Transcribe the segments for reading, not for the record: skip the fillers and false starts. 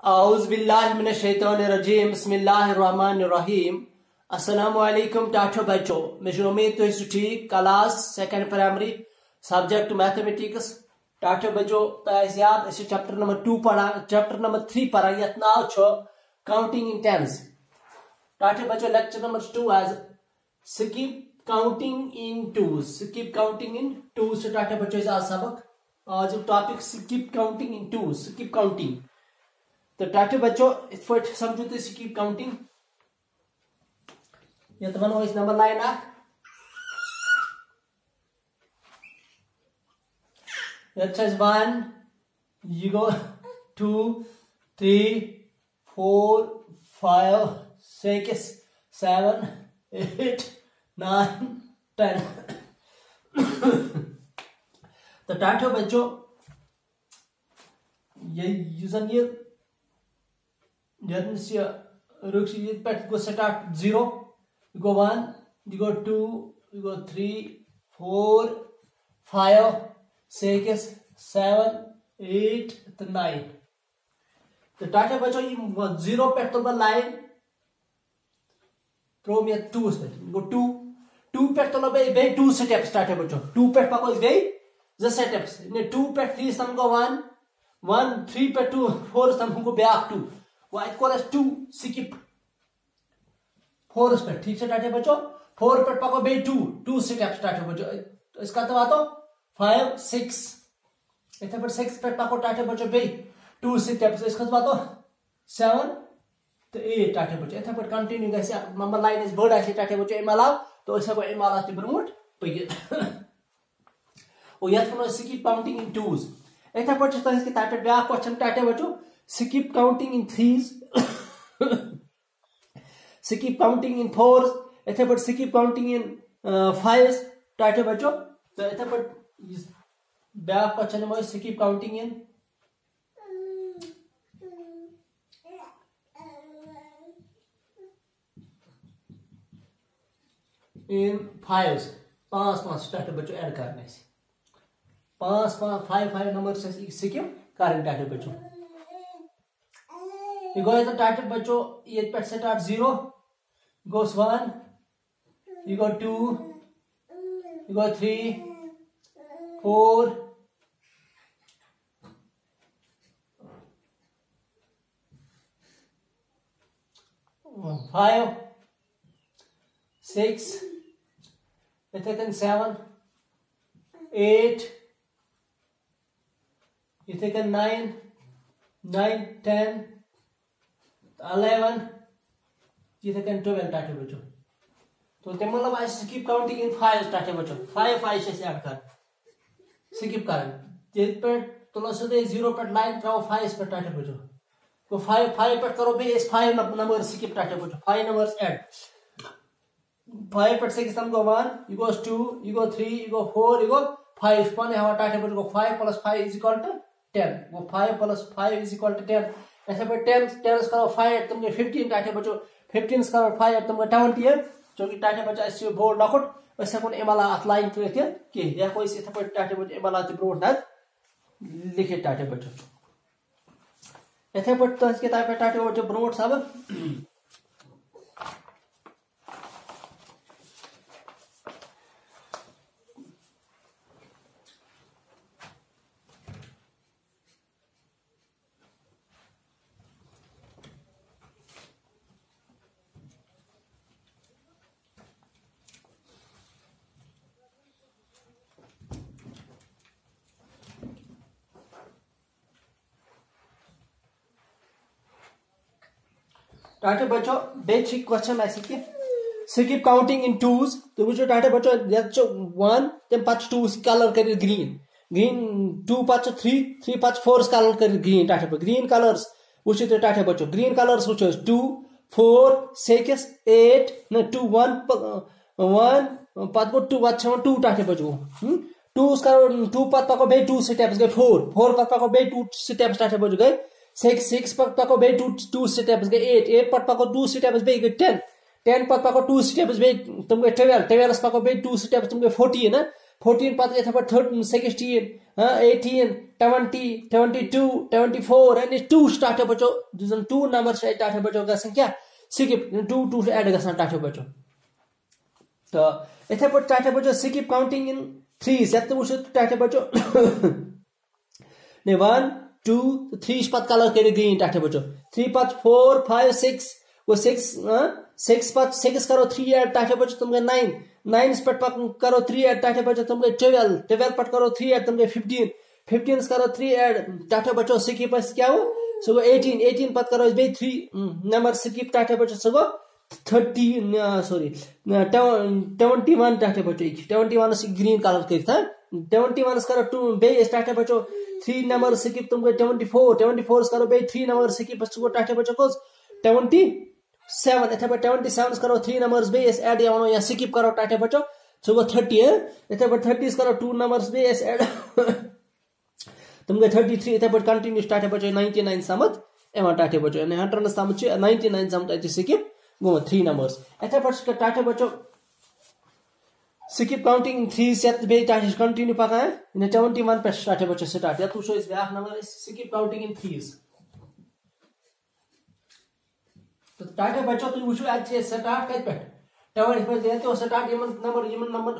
औज़ुबिल्लाहिमिनश्शैतानिर्रजीम बिस्मिल्लाहिर्रहमानिर्रहीम। अस्सलामु अलैकुम टाठो बच्चों, मुझे उम्मीद तो इस ठीक class second primary subject mathematics टाठो बच्चों तो याद चैप्टर नंबर 2 पढ़ा, चैप्टर नंबर 3 पढ़ा यथ नाव काउंटिंग इन टेंस। टाठो बच्चों लेक्चर नंबर 2 आज skip counting in twos. Skip counting in twos टाठो बच्चों आज सबक, आज topic skip counting in twos, skip counting. तो टाठो बच्चों इत पे समझो तुम स्किप काउंटिंग। ये तो बनो इस नंबर लाइन आ अच्छा 1 you go 2 3 4 5 6 7 8 9 10 तो टाठो बच्चों ये go start 0, you go 1, you go 2, you go 3 4 5 6 7 8 9। तो टाटा बच्चों ये 0 पे तो लाइन थ्रो में 2 पे गो 2 पे तो बे 2 स्टेप्स टाटा बच्चों 2 पे पको बे ज स्टेप्स ने 2 पे 3 सम गो 1 3 पे 2 4 सम को बैक 2 वाइट कोरस 2 स्किप 4 पे ठीक से टाटे बच्चों 4 पे पको बे 2 स्टेप्स टाटे बच्चों। तो इसका तो बात 5 6 इथे पर 6 पे पको टाटे बच्चों बे 2 स्टेप्स। इसका तो बात 7 तो 8 टाटे बच्चों इथे पर कंटिन्यू गसे नंबर लाइन इज बर्ड आसी टाटे बच्चों एमाला तो इसका को एमाला ते ब्रोट पगे ओ यत फनो स्किप काउंटिंग इन टूज। इथे पर तो इसके टाटे ब्या क्वेश्चन टाटे बच्चों skip counting in threes skip counting in fours इथे पर skip counting in fives टाटे बच्चों। तो इथे पर बैक क्वेश्चन में skip counting in fives 5 टाटे बच्चों ऐड करने से 5 नंबर से skip करने टाटे बच्चों। ये गो तो टाइटल बच्चों ये पे start 0 goes 1 you go 2 you go 3 4 5 6 इथे 7 8 इथे 9 10 11 ये थे 12 टाटे बच्चों। तो ते मतलब आई स्किप काउंटिंग इन 5 टाटे बच्चों 5 से ऐड कर स्किप कर जे पे तो सदे 0 पे लाइन traओ 5 पे टाटे बच्चों तो 5 पे करो बे इस 5 नंबर स्किप टाटे बच्चों 5 नंबर्स ऐड 5 पे 6 सम गो 1 you goes 2 you go 3 you go 4 you go 5 पने हवा टाटे बच्चों 5 + 5 = 10 वो 5 + 5 = 10 ऐसे पर 10 करो 5 तुमने 15 टाटे बच्चों 15 करो 5 तुमको 20 है जो कि टाटे बच्चों ऐसे बोर्ड लखुट ऐसे कोन एमाला अथ लाइन तो के या कोई से पर टाटे बच्चों एमाला ते ब्रोड ना लिखे टाटे बच्चों ऐसे पर तो इसके टाटे बच्चों ब्रोड सब टाटे बच्चों बेसिक क्वेश्चन ऐसे कि स्किप काउंटिंग इन टूज। तो वो टाटे बच्चों 1 तम पच 2 कलर कर ग्रीन 2 पच 3 पच 4 कलर कर ग्रीन टाटे ग्रीन कलर्स वो टाटे बच्चों ग्रीन कलर्स वो 2 4 6 8 न 2 1 पत 2 2 टाटे बच्चों 2 पत पको बे 2 स्टेप्स गए 4 पत पको बे 2 स्टेप्स टाटे बच्चों गए 6 पत पको बे 2 स्टेप्स गए 8 पत पको 2 स्टेप्स बे 10 10 पत पको 2 स्टेप्स बे तुम गए 12 पको बे 2 स्टेप्स तुम गए 14 ना 14 पत इथे पर 13 16 18 20 22 24 and 2 स्टार्ट बचो जन 2 नंबर से टाटे बचो गसन क्या स्किप 2 ऐड गसन टाटे बचो तो इथे पर टाटे बचो स्किप काउंटिंग इन 3 यत वो टाटे बचो ने 1 2 3 पत कलर कर ग्रीन टाटे बचो 3 पत 4 5 6 वो 6 पत 6 करो 3 ऐड टाटे बचो तुमगे 9 पट करो 3 ऐड टाटे बचो तुमगे 12 पट करो 3 ऐड तुमगे 15 करो 3 ऐड टाटे बचो स्किप क्या हो सो 18 पत करो बे 3 नंबर स्किप टाटे बचो सो 30 सॉरी 21 टाटे बचो 21 से ग्रीन कलर करता 21 करो 2 बे टाटे बचो 3 नंबर स्किप तुमको 24 करो बे 3 नंबर स्किप सो टाटे बचो को 27 इथे पर 27 करो 3 नंबर्स बे ऐड यानो या स्किप करो टाटे बचो सो 30 इथे पर 30 करो 2 नंबर्स बे ऐड तुमको 33 इथे पर कंटिन्यू टाटे बचो 99 समत एमा टाटे बचो 100 समत 99 समत इथे स्किप गो 3 नंबर्स इथे पर टाटे बचो स्किप काउंटिंग इन 3 सेट बे टाटे कंटिन्यू पका इन 21 पे टाटे बचो स्टार्ट या तू शो इस बैक नंबर स्किप काउंटिंग इन 3 तो टाटे बचो तुम वुचो आज स्टार्ट कत पे टावर पे देते हो स्टार्ट यमन नंबर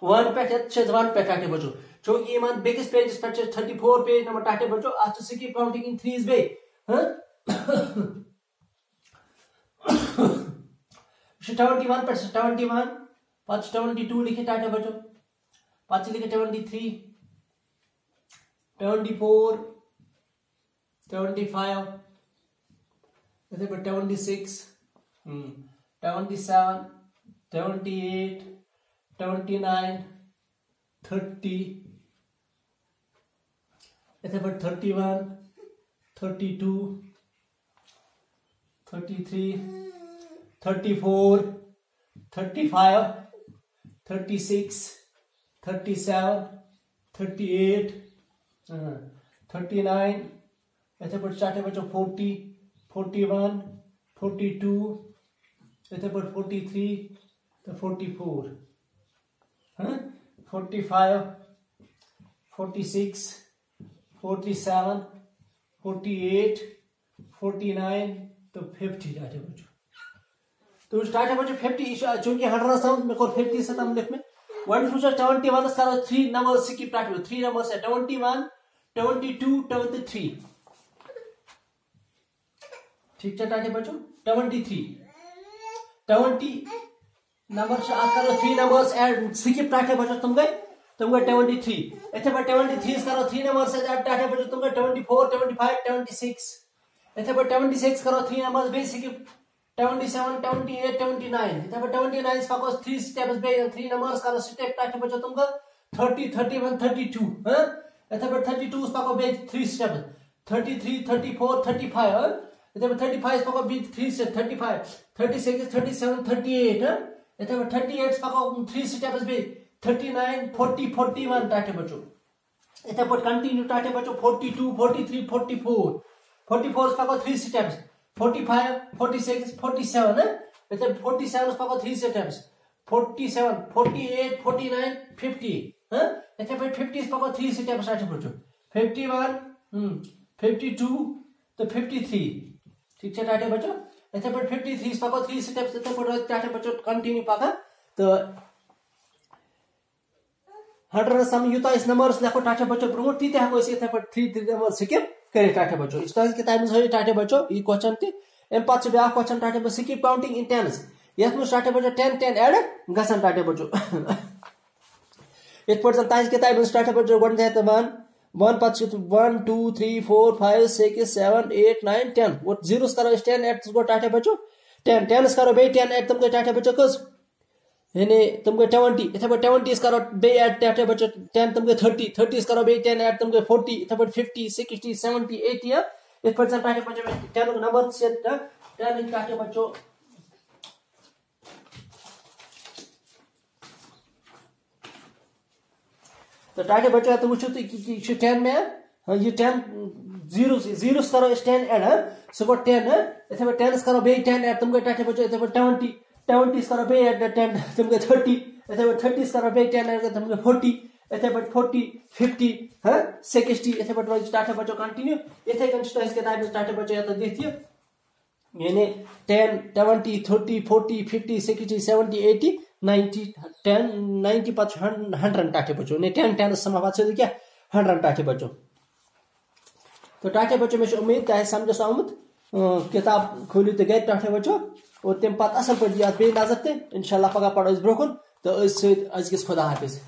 1 पे छ 1 पे टाटे बचो जो ये मन बिगेस्ट पेज पे 34 पेज नंबर टाटे बचो आज स्किप काउंटिंग इन 3 बे हां 71 पे 71 पांच 72 लिखे टाटे बचो पांच लिखे 23 24 25 इधर पर 26 27 28 29 30 इधर पर 31 32 33 34 35 36 37 38 39 इधर पर चाटे बच्चों 40 41 42 इधर पर 43 तो 44 45 46 47 48 49 तो 50 टाटे बच्चों तो टाटे बच्चों 50 चूंकि 100 साउंड में को 50 से तम लिख में 1 to 21 करो 3 नंबर स्किप टाटे 3 नंबर से 21 22 23 ठीक है टाटे बच्चों 23 20 नंबर से आप करो 3 नंबर्स ऐड स्किप टाटे बच्चों तुम गए 23 इथे पर 23 करो 3 नंबर से टाटे बच्चों तुम गए 24 25 26 इथे पर 26 करो 3 नंबर्स बे स्किप 27 28 29 इथे पर 29 का को 3 स्टेप्स बे 3 नंबर्स करो स्टेप टाटे बच्चों तुमको 30 31 32 हां इथे पर 32 का को बे 3 स्टेप 33 34 35 इधर 35 पको बी 3 से 35 36 37 38 इधर 38 पको 3 स्टेप्स बी 39 40 41 टाटे बच्चों इधर पर कंटिन्यू टाटे बच्चों 42 43 44 44 पको 3 स्टेप्स 45 46 47 इधर 47 पको 3 स्टेप्स 47 48 49 50 इधर पर 50 पको 3 स्टेप्स टाटे बच्चों 51 52 तो 53 ठीक है टाटे बच्चों इथे पर 53 पाको 3 स्टेप्स इथे पर टाटे बच्चों कंटिन्यू पाका तो 100 सम युता इस नंबर्स लेखो टाटे बच्चों ब्रो ती ते इस इथे पर 3 नंबर स्किप करे टाटे बच्चों इस तरह किताब में सही टाटे बच्चों ये क्वेश्चन ते एम पांच ब्या क्वेश्चन टाटे बच्चों skip counting in tens yes में टाटे बच्चों 10 ऐड गसन टाटे बच्चों एक पर ताज किताब में टाटे बच्चों गन जाए तो 1 2 3 4 5 6 7 8 9 10 वो जीरोस करो 10 ऐड तुमको टाटे बच्चों 10 करो बे 10 ऐड तुमको टाटे बच्चों कस यानी तुमको 20 इथे पर 20 करो बे ऐड टाटे बच्चों 10 तुमको 30 करो बे 10 ऐड तुमको 40 इथे पर 50 60 70 80 इस पर टाटे बच्चों 10 नंबर से 10 टाटे बच्चों तो टाटे बच्चों तो वुचो तो 10 में ये 10 जीरोस करो 10 ऐड सो गो 10 इथे पर 10 करो बे 10 ऐड तुमको टाटे बच्चों इथे पर 20 करो बे ऐड 10 तुमको 30 इथे पे 30 करो बे 10 अगर तुम 40 इथे पे 40 50 हां 60 इथे पे रोज टाटे बच्चों कंटिन्यू इथे कन स्टोइस के टाइप टाटे बच्चों या तो देखिए यानी 10 20 30 40 50 60 70 80 90 10 90 पर 100 टाटे बच्चों ने 10 10 समावाद से क्या 100 टाटे बच्चों। तो टाटे बच्चों में उम्मीद है समझ आमुत किताब खोलियो तो गए टाटे बच्चों और तम पत असल पे याद पे नजर ते इंशाल्लाह पगा पढ़ो ब्रोकुन तो अज खुदा हाफिज।